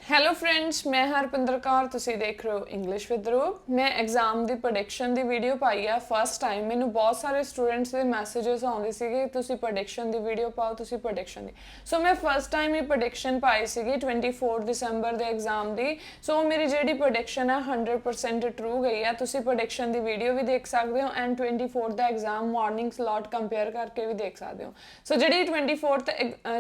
Hello friends, ਮੈਂ ਹਰਪਿੰਦਰ ਕੌਰ। ਤੁਸੀਂ ਦੇਖ ਰਹੇ ਹੋ ਇੰਗਲਿਸ਼ ਵਿਦ ਰੂਪ। ਮੈਂ ਐਗਜ਼ਾਮ ਦੀ ਪ੍ਰੈਡਿਕਸ਼ਨ ਦੀ ਵੀਡੀਓ ਪਾਈ ਆ ਫਸਟ ਟਾਈਮ। ਮੈਨੂੰ ਬਹੁਤ ਸਾਰੇ ਸਟੂਡੈਂਟਸ ਦੇ ਮੈਸੇजेस ਆਉਂਦੇ ਸੀਗੇ ਤੁਸੀਂ ਪ੍ਰੈਡਿਕਸ਼ਨ ਦੀ ਵੀਡੀਓ ਪਾਓ, ਤੁਸੀਂ ਪ੍ਰੈਡਿਕਸ਼ਨ ਦੀ। ਸੋ ਮੈਂ ਫਸਟ ਟਾਈਮ ਹੀ ਪ੍ਰੈਡਿਕਸ਼ਨ ਪਾਈ ਸੀਗੀ 24 ਦਸੰਬਰ ਦੇ ਐਗਜ਼ਾਮ ਦੀ। ਸੋ ਮੇਰੀ ਜਿਹੜੀ ਪ੍ਰੈਡਿਕਸ਼ਨ ਹੈ 100% ਟਰੂ ਗਈ ਆ। ਤੁਸੀਂ ਪ੍ਰੈਡਿਕਸ਼ਨ ਦੀ ਵੀਡੀਓ ਵੀ ਦੇਖ ਸਕਦੇ ਹੋ and 24 the exam morning slot compare ਕਰਕੇ ਵੀ ਦੇਖ ਸਕਦੇ ਹੋ। ਸੋ ਜਿਹੜੀ 24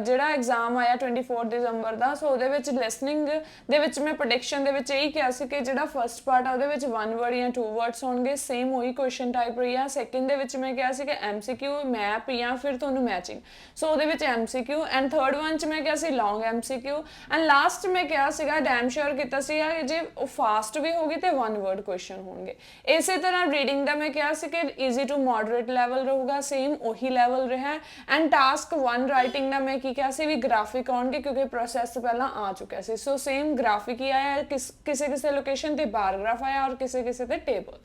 ਜਿਹੜਾ ਐਗਜ਼ਾਮ ਆਇਆ 24 ਦਸੰਬਰ ਦਾ, ਸੋ ਉਹਦੇ ਵਿੱਚ ਲਿਸਨਿੰਗ ਦੇ ਵਿੱਚ ਮੈਂ ਪ੍ਰੈਡਿਕਸ਼ਨ ਦੇ ਵਿੱਚ ਇਹੀ ਕਿਹਾ ਸੀ ਕਿ ਜਿਹੜਾ ਫਸਟ ਪਾਰਟ ਆ ਉਹਦੇ ਵਿੱਚ 1 ਵਰਡ ਜਾਂ 2 ਵਰਡਸ ਹੋਣਗੇ। ਸੇਮ ਉਹੀ ਕੁਐਸਚਨ ਟਾਈਪ ਰਹੀ ਆ। ਸੈਕਿੰਡ ਦੇ ਵਿੱਚ ਮੈਂ ਕਿਹਾ ਸੀ ਕਿ MCQ ਮੈਪ ਜਾਂ ਫਿਰ ਤੁਹਾਨੂੰ ਮੈਚਿੰਗ, ਸੋ ਉਹਦੇ ਵਿੱਚ MCQ ਐਂਡ ਥਰਡ ਵਨ 'ਚ ਮੈਂ ਕਿਹਾ ਸੀ ਲੌਂਗ MCQ ਐਂਡ ਲਾਸਟ ਮੈਂ ਕਿਹਾ ਸੀਗਾ ਡੈਮ ਸ਼ੋਰ ਕੀਤਾ ਸੀਗਾ ਜੇ ਉਹ ਫਾਸਟ ਵੀ ਹੋਗੀ ਤੇ 1 ਵਰਡ ਕੁਐਸਚਨ ਹੋਣਗੇ। ਇਸੇ ਤਰ੍ਹਾਂ ਰੀਡਿੰਗ ਦਾ ਮੈਂ ਕਿਹਾ ਸੀ ਕਿ ਈਜ਼ੀ ਟੂ ਮੋਡਰੇਟ ਲੈਵਲ ਰਹੂਗਾ, ਸੇਮ ਉਹੀ ਲੈਵਲ ਰਿਹਾ। ਐਂਡ ਟਾਸਕ 1 ਰਾਈਟਿੰਗ ਦਾ ਮੈਂ ਕੀ ਕਿਹਾ ਸੀ ਵੀ ਗ੍ਰਾਫਿਕ ਆਉਣਗੇ ਕਿਉਂਕਿ ਪ੍ਰੋਸੈਸ ਪਹਿਲਾਂ ਆ ਚੁੱਕਿਆ ਸੀ। ਸੋ ਸੇਮ ग्राफिक ही आया, किसी किसी लोकेशन ते बार ग्राफ आया और किसी किसी ते टेबल।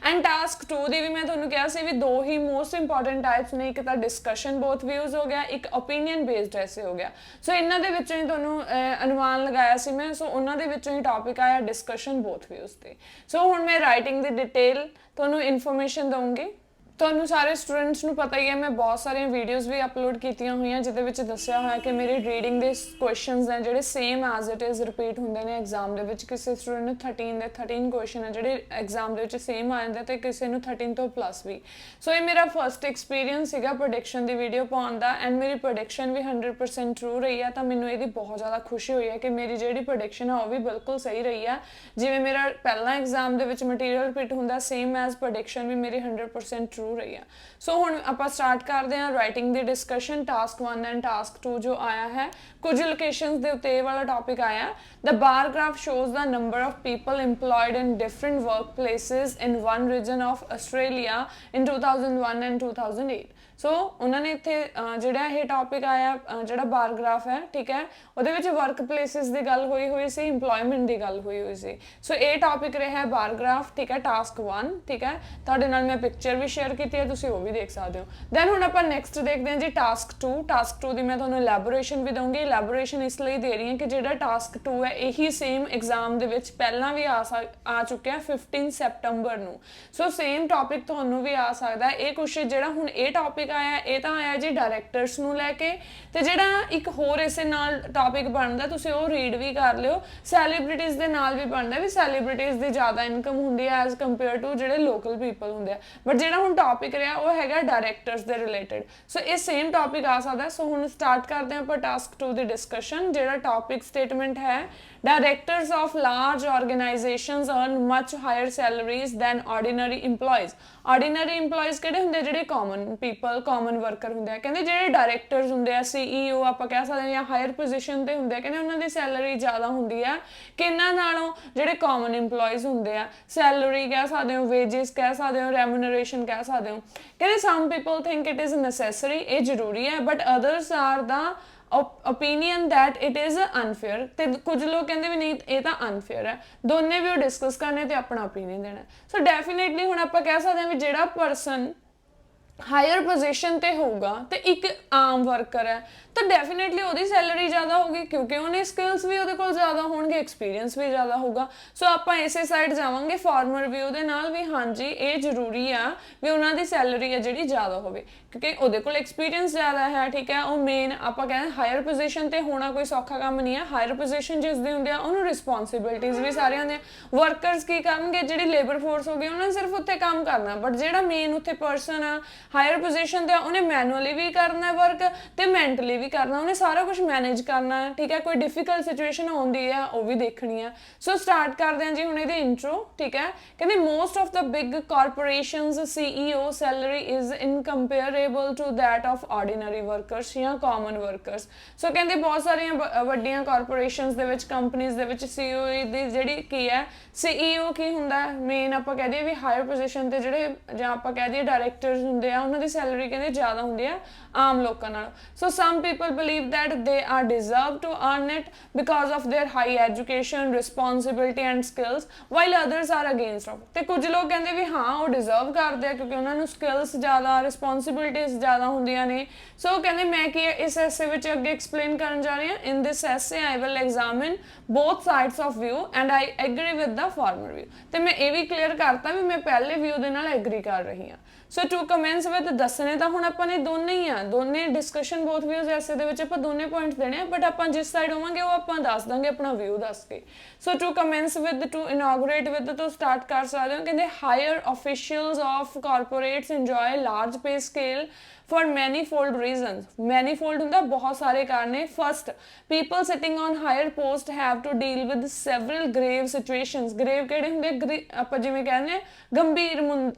एंड टास्क 2 दी भी मैं तुहानूं कहा सी भी दो ही मोस्ट इंपॉर्टेंट टाइप्स ने, एक तां डिस्कशन बोथ व्यूज हो गया, एक ओपीनियन बेस्ड ऐसे हो गया। सो इन्हां दे विचों ही तुहानूं अनुमान लगाया सी मैं। सो उन्हां दे विचों ही टॉपिक आया डिस्कशन बोथ व्यूज ते। सो हुण मैं राइटिंग दी डिटेल तुहानूं इन्फॉर्मेशन दूंगी। ਤੁਹਾਨੂੰ ਸਾਰੇ ਸਟੂਡੈਂਟਸ ਨੂੰ ਪਤਾ ਹੀ ਹੈ ਮੈਂ ਬਹੁਤ ਸਾਰੀਆਂ ਵੀਡੀਓਜ਼ ਵੀ ਅਪਲੋਡ ਕੀਤੀਆਂ ਹੋਈਆਂ ਜਿਹਦੇ ਵਿੱਚ ਦੱਸਿਆ ਹੋਇਆ ਕਿ ਮੇਰੀ ਰੀਡਿੰਗ ਦੇ ਕੁਐਸਚਨਸ ਨੇ ਜਿਹੜੇ same as it is repeat ਹੁੰਦੇ ਨੇ ਐਗਜ਼ਾਮ ਦੇ ਵਿੱਚ। ਕਿਸੇ ਸਟੂਡੈਂਟ ਨੂੰ 13 ਕੁਐਸਚਨ ਹੈ ਜਿਹੜੇ ਐਗਜ਼ਾਮ ਦੇ ਵਿੱਚ ਸੇਮ ਆ ਜਾਂਦੇ ਤੇ ਕਿਸੇ ਨੂੰ 13 ਤੋਂ ਪਲੱਸ ਵੀ। ਸੋ ਇਹ ਮੇਰਾ ਫਸਟ ਐਕਸਪੀਰੀਅੰਸ ਸੀਗਾ ਪ੍ਰੈਡਿਕਸ਼ਨ ਦੀ ਵੀਡੀਓ ਪਾਉਣ ਦਾ ਐਂਡ ਮੇਰੀ ਪ੍ਰੈਡਿਕਸ਼ਨ ਵੀ 100% ਟਰੂ ਰਹੀ ਆ। ਤਾਂ ਮੈਨੂੰ ਇਹਦੀ ਬਹੁਤ ਜ਼ਿਆਦਾ ਖੁਸ਼ੀ ਹੋਈ ਹੈ ਕਿ ਮੇਰੀ ਜਿਹੜੀ ਪ੍ਰੈਡਿਕਸ਼ਨ ਆ ਉਹ ਵੀ ਬਿਲਕੁਲ ਸਹੀ ਰਹੀ ਆ। ਜਿਵੇਂ ਮੇਰਾ ਪਹਿਲਾਂ ਐਗਜ਼ਾਮ ਦੇ ਵਿੱਚ ਮਟੀਰੀਅਲ ਰਿਪੀਟ ਹੁੰਦਾ ਸੇਮ ਐਜ਼ ਪ੍ਰੈਡਿਕਸ਼ਨ ਵੀ ਮੇਰੀ 100% ਟਰੂ ਰਹੀ ਆ। ਸੋ ਹੁਣ ਆਪਾਂ ਸਟਾਰਟ ਕਰਦੇ ਹਾਂ writing the discussion. Task 1 and task 2 ਜੋ ਆਇਆ ਹੈ ਕੁਝ ਲੋਕੇਸ਼ਨਸ ਦੇ ਉੱਤੇ ਇਹ ਵਾਲਾ ਟੌਪਿਕ ਆਇਆ। The bar graph shows the number of people employed in different work places in one region of Australia in 2001 and 2008। So ਉਹਨਾਂ ਨੇ ਇੱਥੇ ਜਿਹੜਾ ਇਹ ਟੌਪਿਕ ਆਇਆ ਜਿਹੜਾ ਬਾਰ ਗ੍ਰਾਫ ਹੈ, ਠੀਕ ਹੈ, ਉਹਦੇ ਵਿੱਚ ਵਰਕ ਪਲੇਸਿਸ ਦੀ ਗੱਲ ਹੋਈ ਸੀ, ਇੰਪਲੋਇਮੈਂਟ ਦੀ ਗੱਲ ਹੋਈ ਸੀ। ਸੋ ਇਹ ਟੌਪਿਕ ਰਿਹਾ ਬਾਰ ਗ੍ਰਾਫ, ਠੀਕ ਹੈ, ਟਾਸਕ 1, ਠੀਕ ਹੈ। ਤੁਹਾਡੇ ਨਾਲ ਮੈਂ ਪਿਕਚਰ ਵੀ ਸ਼ੇਅਰ ਕੀਤੀ ਹੈ, ਤੁਸੀਂ ਉਹ ਵੀ ਦੇਖ ਸਕਦੇ ਹੋ। ਦੈਨ ਹੁਣ ਆਪਾਂ ਨੈਕਸਟ ਦੇਖਦੇ ਹਾਂ ਜੀ ਟਾਸਕ 2। ਟਾਸਕ 2 ਦੀ ਮੈਂ ਤੁਹਾਨੂੰ ਇਲੈਬੋਰੇਸ਼ਨ ਵੀ ਦਊਂਗੀ। ਇਲੈਬੋਰੇਸ਼ਨ ਇਸ ਲਈ ਦੇ ਰਹੀ ਹਾਂ ਕਿ ਜਿਹੜਾ ਟਾਸਕ 2 ਹੈ ਇਹੀ ਸੇਮ ਐਗਜ਼ਾਮ ਦੇ ਵਿੱਚ ਪਹਿਲਾਂ ਵੀ ਆ ਚੁੱਕਿਆ 15 ਸੈਪਟੰਬਰ ਨੂੰ। ਸੋ ਸੇਮ ਟੌਪਿਕ ਤੁਹਾਨੂੰ ਵੀ ਆ ਸਕਦਾ। ਇਹ ਕੁਛ ਜਿਹੜਾ ਹੁਣ ਇਹ ਟੌਪਿਕ ਆਇਆ ਇਹ ਤਾਂ ਆਇਆ ਜੀ ਡਾਇਰੈਕਟਰਸ ਨੂੰ ਲੈ ਕੇ, ਤੇ ਜਿਹੜਾ ਇੱਕ ਹੋਰ ਇਸੇ ਨਾਲ ਟੌਪਿਕ ਬਣਦਾ ਤੁਸੀਂ ਉਹ ਰੀਡ ਵੀ ਕਰ ਲਿਓ। ਸੈਲੀਬ੍ਰਿਟੀਜ਼ ਦੇ ਨਾਲ ਵੀ ਬਣਦਾ ਵੀ ਸੈਲੀਬ੍ਰਿਟੀਜ਼ ਦੀ ਜ਼ਿਆਦਾ ਇਨਕਮ ਹੁੰਦੀ ਹੈ ਐਜ਼ ਕੰਪੇਅਰ ਟੂ ਜਿਹੜੇ ਲੋਕਲ ਪੀਪਲ ਹੁੰਦੇ ਆ। ਬਟ ਜਿਹੜਾ ਹੁਣ ਟੌਪਿਕ ਰਿਹਾ ਉਹ ਹੈਗਾ ਡਾਇਰੈਕਟਰਸ ਦੇ ਰਿਲੇਟਡ। ਸੋ ਇਹ ਸੇਮ ਟੌਪਿਕ ਆ ਸਕਦਾ। ਸੋ ਹੁਣ ਸਟਾਰਟ ਕਰਦੇ ਹਾਂ ਆਪਾਂ ਟਾਸਕ 2 ਦੀ ਡਿਸਕਸ਼ਨ। ਜਿਹੜਾ ਟੌਪਿਕ ਸਟੇਟਮੈਂਟ ਹੈ directors of large organizations earn much higher salaries than ordinary employees। ordinary employees ਕਿਹੜੇ ਹੁੰਦੇ ਜਿਹੜੇ common people common worker ਹੁੰਦੇ ਆ। ਕਹਿੰਦੇ ਜਿਹੜੇ directors ਹੁੰਦੇ ਆ CEO ਆਪਾਂ ਕਹਿ ਸਕਦੇ ਹਾਂ ਜਾਂ ਹਾਇਰ ਪੋਜੀਸ਼ਨ ਤੇ ਹੁੰਦੇ ਆ, ਕਹਿੰਦੇ ਉਹਨਾਂ ਦੀ ਸੈਲਰੀ ਜ਼ਿਆਦਾ ਹੁੰਦੀ ਆ ਕਿਹਨਾਂ ਨਾਲੋਂ ਜਿਹੜੇ common employees ਹੁੰਦੇ ਆ। ਸੈਲਰੀ ਕਹਿ ਸਕਦੇ ਹੋ, wages ਕਹਿ ਸਕਦੇ ਹੋ, remuneration ਕਹਿ ਸਕਦੇ ਹੋ। ਕਹਿੰਦੇ some people think it is necessary, ਇਹ ਜ਼ਰੂਰੀ ਹੈ, but others are the opinion that it is unfair। ਤੇ ਕੁਝ ਲੋਕ ਕਹਿੰਦੇ ਵੀ ਨਹੀਂ ਇਹ ਤਾਂ unfair ਹੈ। ਦੋਨੇ ਵੀ ਉਹ ਡਿਸਕਸ ਕਰਨੇ ਤੇ ਆਪਣਾ opinion ਦੇਣਾ। ਸੋ ਡੈਫੀਨੇਟਲੀ ਹੁਣ ਆਪਾਂ ਕਹਿ ਸਕਦੇ ਹਾਂ ਵੀ ਜਿਹੜਾ ਪਰਸਨ ਹਾਇਰ ਪੋਜੀਸ਼ਨ ਤੇ ਹੋਊਗਾ ਤੇ ਇੱਕ ਆਮ ਵਰਕਰ ਹੈ ਤਾਂ ਡੈਫੀਨੇਟਲੀ ਉਹਦੀ ਸੈਲਰੀ ਜ਼ਿਆਦਾ ਹੋਊਗੀ ਕਿਉਂਕਿ ਉਹਨੇ ਸਕਿੱਲਸ ਵੀ ਉਹਦੇ ਕੋਲ ਜ਼ਿਆਦਾ ਹੋਣਗੇ, ਐਕਸਪੀਰੀਅੰਸ ਵੀ ਜ਼ਿਆਦਾ ਹੋਊਗਾ। ਸੋ ਆਪਾਂ ਇਸੇ ਸਾਈਡ ਜਾਵਾਂਗੇ ਫਾਰਮਰ ਵਿਊ ਦੇ ਨਾਲ ਵੀ ਹਾਂਜੀ ਇਹ ਜ਼ਰੂਰੀ ਆ ਵੀ ਉਹਨਾਂ ਦੀ ਸੈਲਰੀ ਹੈ ਜਿਹੜੀ ਜ਼ਿਆਦਾ ਹੋਵੇ ਕਿਉਂਕਿ ਉਹਦੇ ਕੋਲ ਐਕਸਪੀਰੀਅੰਸ ਜ਼ਿਆਦਾ ਹੈ, ਠੀਕ ਹੈ। ਉਹ ਮੇਨ ਆਪਾਂ ਕਹਿੰਦੇ ਹਾਇਰ ਪੋਜੀਸ਼ਨ ਤੇ ਹੋਣਾ ਕੋਈ ਸੌਖਾ ਕੰਮ ਨਹੀਂ ਹੈ। ਹਾਇਰ ਪੋਜੀਸ਼ਨ ਜਿਸ ਦੀ ਹੁੰਦੀ ਆ ਉਹਨੂੰ ਰਿਸਪੌਂਸਿਬਿਲਿਟੀਜ਼ ਵੀ ਸਾਰਿਆਂ ਦੀਆਂ। ਵਰਕਰਸ ਕੀ ਕਰਨਗੇ ਜਿਹੜੀ ਲੇਬਰ ਫੋਰਸ ਹੋ ਗਈ ਉਹਨਾਂ ਨੇ ਸਿਰਫ ਉੱਥੇ ਕੰਮ ਕਰਨਾ, ਬਟ ਜਿਹੜਾ ਮੇਨ ਉੱਥੇ ਪਰਸਨ ਆ ਹਾਇਰ ਪੋਜੀਸ਼ਨ ਤੇ ਉਹਨੇ ਮੈਨੂਅਲੀ ਵੀ ਕਰਨਾ ਵਰਕ ਤੇ ਮੈਂਟਲੀ ਵੀ ਕਰਨਾ, ਉਹਨੇ ਸਾਰਾ ਕੁਝ ਮੈਨੇਜ ਕਰਨਾ, ਠੀਕ ਹੈ। ਕੋਈ ਡਿਫਿਕਲਟ ਸਿਚੁਏਸ਼ਨ ਆਉਂਦੀ ਹੈ ਉਹ ਵੀ ਦੇਖਣੀ ਆ। ਸੋ ਸਟਾਰਟ ਕਰਦੇ ਹਾਂ ਜੀ ਹੁਣ ਇਹਦੇ ਇੰਟਰੋ, ਠੀਕ ਹੈ। ਕਹਿੰਦੇ most of the big corporations CEO salary is incomparable to that of ordinary workers ਜਾਂ ਕਾਮਨ ਵਰਕਰਸ। ਸੋ ਕਹਿੰਦੇ ਬਹੁਤ ਸਾਰੀਆਂ ਵੱਡੀਆਂ ਕਾਰਪੋਰੇਸ਼ਨਸ ਦੇ ਵਿੱਚ ਕੰਪਨੀਜ਼ ਦੇ ਵਿੱਚ CEO ਦੀ ਜਿਹੜੀ ਕੀ ਹੈ CEO ਕੀ ਹੁੰਦਾ ਮੇਨ ਆਪਾਂ ਕਹਿ ਦਈਏ ਵੀ ਹਾਇਰ ਪੋਜੀਸ਼ਨ ਤੇ ਜਿਹੜੇ ਜਾਂ ਆਪਾਂ ਕਹਿ ਦਈਏ ਡਾਇਰੈਕਟਰਸ ਹੁੰਦੇ ਆ ਉਹਨਾਂ ਦੀ ਸੈਲਰੀ ਕਹਿੰਦੇ ਜ਼ਿਆਦਾ ਹੁੰਦੀ ਆ ਆਮ ਲੋਕਾਂ ਨਾਲੋਂ। So some people believe that they are deserve to earn it because of their high education, responsibility and skills, while others are against of. ਤੇ ਕੁਝ ਲੋਕ ਕਹਿੰਦੇ ਵੀ ਹਾਂ ਉਹ ਡਿਜ਼ਰਵ ਕਰਦੇ ਆ ਕਿਉਂਕਿ ਉਹਨਾਂ ਨੂੰ ਸਕਿੱਲਸ ਜ਼ਿਆਦਾ, ਰਿਸਪੌਂਸਿਬਿਲਿਟੀਜ਼ ਜ਼ਿਆਦਾ ਹੁੰਦੀਆਂ ਨੇ। ਸੋ ਕਹਿੰਦੇ ਮੈਂ ਕੀ ਇਸ ਐਸੇ ਵਿੱਚ ਅੱਗੇ ਐਕਸਪਲੇਨ ਕਰਨ ਜਾ ਰਹੀ ਹਾਂ। ਇਨ ਦਿਸ ਐਸੇ I will examine both sides of view and I agree with the former view। ਤੇ ਮੈਂ ਇਹ ਵੀ ਕਲੀਅਰ ਕਰਤਾ ਵੀ ਮੈਂ ਪਹਿਲੇ ਵਿਊ ਦੇ ਨਾਲ ਐਗਰੀ ਕਰ ਰਹੀ ਹਾਂ। ਸੋ ਟੂ ਕਮੈਂਸ ਵਿਦ ਦੱਸਣੇ ਤਾਂ ਹੁਣ ਆਪਾਂ ਨੇ ਦੋਨੇ ਹੀ ਆ, ਦੋਨੇ ਡਿਸਕਸ਼ਨ ਬੋਥ ਵਿਊਜ਼ ਐਸੇ ਦੇ ਵਿੱਚ ਆਪਾਂ ਦੋਨੇ ਪੁਆਇੰਟਸ ਦੇਣੇ ਆ, ਬਟ ਆਪਾਂ ਜਿਸ ਸਾਈਡ ਹੋਵਾਂਗੇ ਉਹ ਆਪਾਂ ਦੱਸ ਦਾਂਗੇ ਆਪਣਾ ਵਿਊ ਦੱਸ ਕੇ। So to commence with, to inaugurate with ਤੋਂ ਸਟਾਰਟ ਕਰ ਸਕਦੇ ਹੋ। ਕਹਿੰਦੇ higher officials of corporates enjoy large pay scale for manifold reasons। manifold ਹੁੰਦਾ ਬਹੁਤ ਸਾਰੇ ਕਾਰਨ ਨੇ। first, people sitting on higher post have to deal with several grave situations। grave ਕਿਹੜੇ ਹੁੰਦੇ ਆਪਾਂ ਜਿਵੇਂ ਕਹਿੰਦੇ ਆ ਗੰਭੀਰ,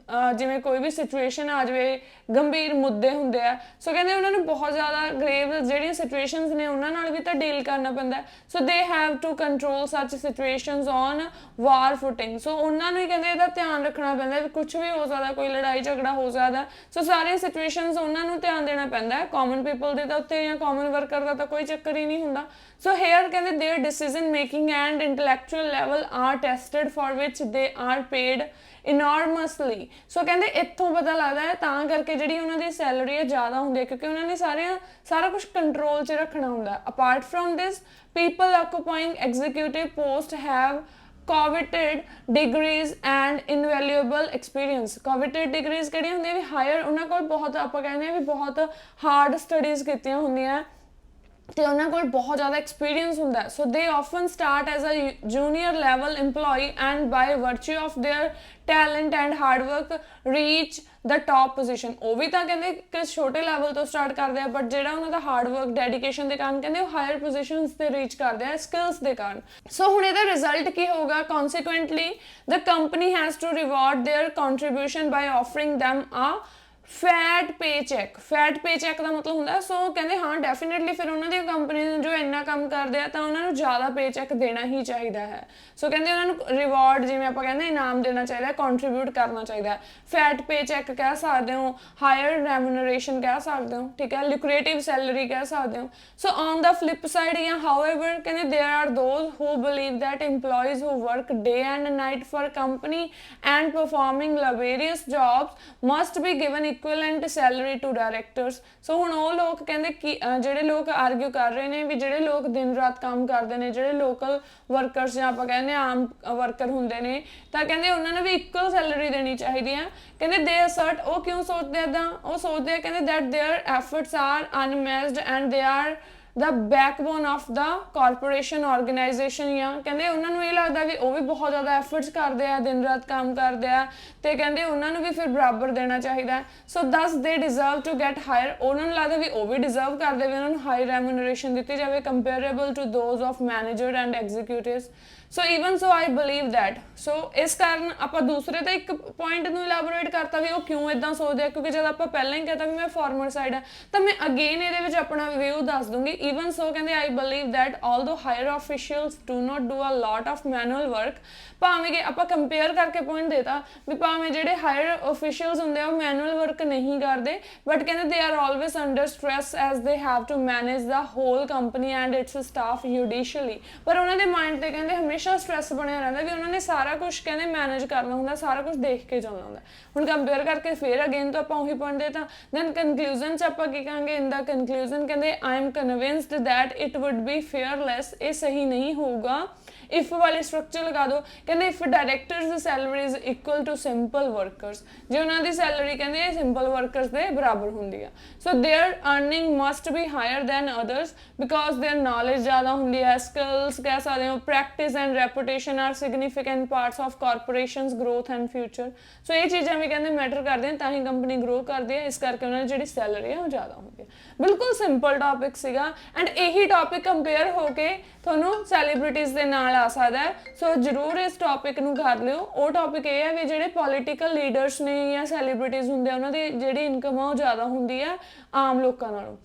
ਜਿਵੇਂ ਕੋਈ ਵੀ ਸਿਚੁਏਸ਼ਨ ਆ ਜਾਵੇ, ਗੰਭੀਰ ਮੁੱਦੇ ਹੁੰਦੇ ਆ। ਸੋ ਕਹਿੰਦੇ ਉਹਨਾਂ ਨੂੰ ਬਹੁਤ ਜ਼ਿਆਦਾ ਗ੍ਰੇਵ ਜਿਹੜੀਆਂ ਸਿਚੁਏਸ਼ਨਸ ਨੇ ਉਹਨਾਂ ਨਾਲ ਵੀ ਤਾਂ ਡੀਲ ਕਰਨਾ ਪੈਂਦਾ। ਸੋ ਦੇ ਹੈਵ ਟੂ ਕੰਟਰੋਲ ਸੱਚ ਸਿਚੁਏਸ਼ਨਸ ਔਨ ਵਾਰ ਫੁਟਿੰਗ। ਸੋ ਉਹਨਾਂ ਨੂੰ ਹੀ ਕਹਿੰਦੇ ਇਹਦਾ ਧਿਆਨ ਰੱਖਣਾ ਪੈਂਦਾ ਵੀ ਕੁਛ ਵੀ ਹੋ ਸਕਦਾ, ਕੋਈ ਲੜਾਈ ਝਗੜਾ ਹੋ ਸਕਦਾ। ਸੋ ਸਾਰੀਆਂ ਸਿਚੁਏਸ਼ਨਸ ਉਹਨਾਂ ਨੂੰ ਧਿਆਨ ਦੇਣਾ ਪੈਂਦਾ। ਕਾਮਨ ਪੀਪਲ ਦੇ ਤਾਂ ਉੱਤੇ ਜਾਂ ਕਾਮਨ ਵਰਕਰ ਦਾ ਤਾਂ ਕੋਈ ਚੱਕਰ ਹੀ ਨਹੀਂ ਹੁੰਦਾ। ਸੋ ਹੇਅਰ ਕਹਿੰਦੇ their decision making and intellectual level are tested for which they are paid ਇਨੋਰਮਸਲੀ। ਸੋ ਕਹਿੰਦੇ ਇੱਥੋਂ ਪਤਾ ਲੱਗਦਾ ਹੈ ਤਾਂ ਕਰਕੇ ਜਿਹੜੀ ਉਹਨਾਂ ਦੀ ਸੈਲਰੀ ਹੈ ਜ਼ਿਆਦਾ ਹੁੰਦੀ ਹੈ ਕਿਉਂਕਿ ਉਹਨਾਂ ਨੇ ਸਾਰਾ ਕੁਝ ਕੰਟਰੋਲ 'ਚ ਰੱਖਣਾ ਹੁੰਦਾ। Apart from this, people occupying executive post have coveted degrees and invaluable experience। coveted degrees ਕਿਹੜੀਆਂ ਹੁੰਦੀਆਂ ਵੀ ਹਾਇਰ, ਉਹਨਾਂ ਕੋਲ ਬਹੁਤ ਆਪਾਂ ਕਹਿੰਦੇ ਆ ਵੀ ਬਹੁਤ ਹਾਰਡ ਸਟੱਡੀਜ਼ ਕੀਤੀਆਂ ਹੁੰਦੀਆਂ ਤੇ ਉਹਨਾਂ ਕੋਲ ਬਹੁਤ ਜ਼ਿਆਦਾ ਐਕਸਪੀਰੀਅੰਸ ਹੁੰਦਾ ਹੈ। So they often start as a junior level EMPLOYEE and by virtue of their talent and hard work reach the top position. ਉਹ ਵੀ ਤਾਂ ਕਹਿੰਦੇ ਕਿ ਛੋਟੇ ਲੈਵਲ ਤੋਂ ਸਟਾਰਟ ਕਰਦੇ ਆ, ਬਟ ਜਿਹੜਾ ਉਹਨਾਂ ਦਾ ਹਾਰਡ ਵਰਕ, ਡੈਡੀਕੇਸ਼ਨ ਦੇ ਕਾਰਨ ਕਹਿੰਦੇ ਉਹ ਹਾਇਰ ਪੋਜੀਸ਼ਨਸ ਤੇ ਰੀਚ ਕਰਦੇ ਆ ਸਕਿੱਲਸ ਦੇ ਕਾਰਨ। ਸੋ ਹੁਣ ਇਹਦਾ ਰਿਜ਼ਲਟ ਕੀ ਹੋਊਗਾ? Consequently the company has to reward their contribution by offering them a fat pay cheque. Fat pay cheque ਦਾ ਮਤਲਬ ਹੁੰਦਾ, ਸੋ ਕਹਿੰਦੇ ਹਾਂ ਡੈਫੀਨੇਟਲੀ ਫਿਰ ਉਹਨਾਂ ਦੀ ਕੰਪਨੀ ਨੂੰ ਜੋ ਇੰਨਾ ਕੰਮ ਕਰਦੇ ਆ ਤਾਂ ਉਹਨਾਂ ਨੂੰ ਜ਼ਿਆਦਾ ਪੇ ਚੈੱਕ ਦੇਣਾ ਹੀ ਚਾਹੀਦਾ ਹੈ। ਸੋ ਕਹਿੰਦੇ ਉਹਨਾਂ ਨੂੰ ਰਿਵਾਰਡ, ਜਿਵੇਂ ਆਪਾਂ ਕਹਿੰਦੇ ਇਨਾਮ ਦੇਣਾ ਚਾਹੀਦਾ, ਕੰਟਰੀਬਿਊਟ ਕਰਨਾ ਚਾਹੀਦਾ। ਫੈਟ ਪੇ ਚੈੱਕ ਕਹਿ ਸਕਦੇ ਹੋ, ਹਾਇਰ ਰੈਮੂਨਰੇਸ਼ਨ ਕਹਿ ਸਕਦੇ ਹੋ, ਠੀਕ ਹੈ, ਲੁਕਰੇਟਿਵ ਸੈਲਰੀ ਕਹਿ ਸਕਦੇ ਹੋ। So on the flip side ਜਾਂ ਹਾਊਐਵਰ ਕਹਿੰਦੇ there are those who believe that employees who work day and night for company and performing laborious jobs must be given equivalent salary to directors। ਸੋ ਹੁਣ ਉਹ ਲੋਕ ਕਹਿੰਦੇ ਕਿ ਜਿਹੜੇ ਲੋਕ ਆਰਗਿਊ ਕਰ ਰਹੇ ਨੇ ਵੀ ਜਿਹੜੇ ਲੋਕ ਦਿਨ ਰਾਤ ਕੰਮ ਕਰਦੇ ਨੇ, ਜਿਹੜੇ ਲੋਕਲ ਵਰਕਰਸ ਜਾਂ ਆਪਾਂ ਕਹਿੰਦੇ ਆਮ ਵਰਕਰ ਹੁੰਦੇ ਨੇ, ਤਾਂ ਕਹਿੰਦੇ ਉਹਨਾਂ ਨੂੰ ਵੀ ਇਕੁਅਲ ਸੈਲਰੀ ਦੇਣੀ ਚਾਹੀਦੀ ਹੈ। ਕਹਿੰਦੇ ਦੇ ਅਸਰਟ, ਉਹ ਕਿਉਂ ਸੋਚਦੇ ਇੱਦਾਂ? ਉਹ ਸੋਚਦੇ ਆ ਕਹਿੰਦੇ that their efforts are unmatched and they are the backbone of the corporation organization। ਜਾਂ ਕਹਿੰਦੇ ਉਹਨਾਂ ਨੂੰ ਇਹ ਲੱਗਦਾ ਵੀ ਉਹ ਵੀ ਬਹੁਤ ਜ਼ਿਆਦਾ ਐਫਰਟਸ ਕਰਦੇ ਆ, ਦਿਨ ਰਾਤ ਕੰਮ ਕਰਦੇ ਆ, ਤੇ ਕਹਿੰਦੇ ਉਹਨਾਂ ਨੂੰ ਵੀ ਫਿਰ ਬਰਾਬਰ ਦੇਣਾ ਚਾਹੀਦਾ। ਸੋ ਦਸ ਦੇ ਡਿਜ਼ਰਵ ਟੂ ਗੈਟ ਹਾਇਰ, ਉਹਨਾਂ ਨੂੰ ਲੱਗਦਾ ਵੀ ਉਹ ਵੀ ਡਿਜ਼ਰਵ ਕਰਦੇ ਵੀ ਉਹਨਾਂ ਨੂੰ ਹਾਈ ਰੈਮੂਨਰੇਸ਼ਨ ਦਿੱਤੀ ਜਾਵੇ comparable to those of manager and executives. So even so I believe that. So ਇਸ ਕਾਰਨ ਆਪਾਂ ਦੂਸਰੇ ਤਾਂ ਇੱਕ ਪੁਆਇੰਟ ਨੂੰ ਇਲੈਬੋਰੇਟ ਕਰਤਾ ਵੀ ਉਹ ਕਿਉਂ ਇਦਾਂ ਸੋਚਦੇ ਆ, ਕਿਉਂਕਿ ਜਦ ਆਪਾਂ ਪਹਿਲਾਂ ਹੀ ਕਹਤਾ ਵੀ ਮੈਂ ਫਾਰਮਰ ਸਾਈਡ ਆ ਤਾਂ ਮੈਂ ਅਗੇਨ ਇਹਦੇ ਵਿੱਚ ਆਪਣਾ ਵਿਊ ਦੱਸ ਦੂੰਗੀ। ਈਵਨ ਸੋ ਕਹਿੰਦੇ I believe that although higher officials do not do a lot of manual work. ਭਾਵੇਂ ਕਿ ਆਪਾਂ ਕੰਪੇਅਰ ਕਰਕੇ ਪੁਆਇੰਟ ਦੇਤਾ ਵੀ ਭਾਵੇਂ ਜਿਹੜੇ ਹਾਇਰ ਆਫੀਸ਼ੀਅਲਸ ਹੁੰਦੇ ਆ ਉਹ ਮੈਨੂਅਲ ਵਰਕ ਨਹੀਂ ਕਰਦੇ, ਬਟ ਕਹਿੰਦੇ they are always under stress as they have to manage the whole company and its staff judicially. ਪਰ ਉਹਨਾਂ ਦੇ ਮਾਈਂਡ ਤੇ ਕਹਿੰਦੇ ਹਮੇਸ਼ਾ ਸਟ੍ਰੈਸ ਬਣਿਆ ਰਹਿੰਦਾ ਵੀ ਉਹਨਾਂ ਨੇ ਸਾਰਾ ਕੁਝ ਕਹਿੰਦੇ ਮੈਨੇਜ ਕਰਨਾ ਹੁੰਦਾ, ਸਾਰਾ ਕੁਝ ਦੇਖ ਕੇ ਚੱਲਣਾ ਹੁੰਦਾ। ਹੁਣ ਕੰਪੇਅਰ ਕਰਕੇ ਫਿਰ ਅਗੇਨ ਤੋਂ ਆਪਾਂ ਉਹੀ ਪੁਆਇੰਟ ਦੇਤਾ। ਦੈਨ ਕਨਕਲੂਜਨ 'ਚ ਆਪਾਂ ਕੀ ਕਹਾਂਗੇ? ਇਨ ਦਾ ਕਨਕਲੂਜਨ ਕਹਿੰਦੇ I am convinced that it would be fearless. ਇਹ ਸਹੀ ਨਹੀਂ ਹੋਊਗਾ। ਇਫ ਵਾਲੀ ਸਟਰਕਚਰ ਲਗਾ ਦੋ, ਕਹਿੰਦੇ ਇਫ ਡਾਇਰੈਕਟਰਸ ਦੀ salary is equal to simple workers, ਜੇ ਉਹਨਾਂ ਦੀ ਸੈਲਰੀ ਕਹਿੰਦੇ ਸਿੰਪਲ ਵਰਕਰਸ ਦੇ ਬਰਾਬਰ ਹੁੰਦੀ ਆ। So their earning must be higher than others because their knowledge ਜ਼ਿਆਦਾ ਹੁੰਦੀ ਹੈ, ਸਕਿੱਲਸ ਕਹਿ ਸਕਦੇ ਹੋ, practice and reputation are significant parts of corporations growth and future. So ਇਹ ਚੀਜ਼ਾਂ ਵੀ ਕਹਿੰਦੇ ਮੈਟਰ ਕਰਦੇ ਨੇ, ਤਾਂ ਹੀ ਕੰਪਨੀ ਗਰੋ ਕਰਦੀ ਹੈ, ਇਸ ਕਰਕੇ ਉਹਨਾਂ ਦੀ ਜਿਹੜੀ ਸੈਲਰੀ ਹੈ ਉਹ ਜ਼ਿਆਦਾ ਹੁੰਦੀ ਹੈ। ਬਿਲਕੁਲ ਸਿੰਪਲ ਟੌਪਿਕ ਸੀਗਾ ਐਂਡ ਇਹੀ ਟੌਪਿਕ ਕੰਪੇਅਰ ਹੋ ਕੇ ਤੁਹਾਨੂੰ ਸੈਲੀਬ੍ਰਿਟੀਜ਼ ਦੇ ਨਾਲ ਆ ਸਕਦਾ ਹੈ। ਸੋ ਜ਼ਰੂਰ ਇਸ ਟੌਪਿਕ ਨੂੰ ਕਰ ਲਿਓ। ਉਹ ਟੌਪਿਕ ਇਹ ਹੈ ਵੀ ਜਿਹੜੇ ਪੋਲੀਟੀਕਲ ਲੀਡਰਸ ਨੇ ਜਾਂ ਸੈਲੀਬ੍ਰਿਟੀਜ਼ ਹੁੰਦੇ ਆ ਉਹਨਾਂ ਦੀ ਜਿਹੜੀ ਇਨਕਮ ਆ ਉਹ ਜ਼ਿਆਦਾ ਹੁੰਦੀ ਹੈ ਆਮ ਲੋਕਾਂ ਨਾਲੋਂ।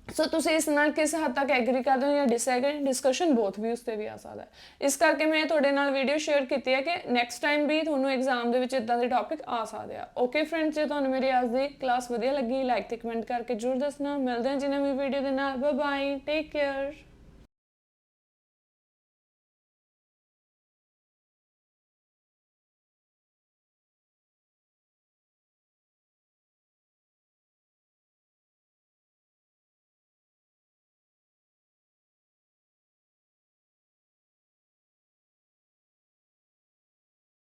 ਸੋ ਤੁਸੀਂ ਇਸ ਨਾਲ ਕਿਸ ਹੱਦ ਤੱਕ ਐਗਰੀ ਕਰਦੇ ਹੋ ਜਾਂ ਡਿਸਐਗਰੀ, ਡਿਸਕਸ਼ਨ ਬੋਥ ਵੀ ਉਸ ਤੇ ਵੀ ਆ ਸਕਦਾ ਹੈ। ਇਸ ਕਰਕੇ ਮੈਂ ਤੁਹਾਡੇ ਨਾਲ ਵੀਡੀਓ ਸ਼ੇਅਰ ਕੀਤੀ ਹੈ ਕਿ ਨੈਕਸਟ ਟਾਈਮ ਵੀ ਤੁਹਾਨੂੰ ਐਗਜ਼ਾਮ ਦੇ ਵਿੱਚ ਇਦਾਂ ਦੇ ਟੌਪਿਕ ਆ ਸਕਦੇ ਆ। ਓਕੇ ਫਰੈਂਡਸ, ਜੇ ਤੁਹਾਨੂੰ ਮੇਰੀ ਅੱਜ ਦੀ ਕਲਾਸ ਵਧੀਆ ਲੱਗੀ ਲਾਈਕ ਤੇ ਕਮੈਂਟ ਕਰਕੇ ਜ਼ਰੂਰ ਦੱਸਣਾ। ਮਿਲਦੇ ਹਾਂ ਜੀ ਨਵੀਂ ਵੀਡੀਓ ਦੇ ਨਾਲ। Bye bye, take care.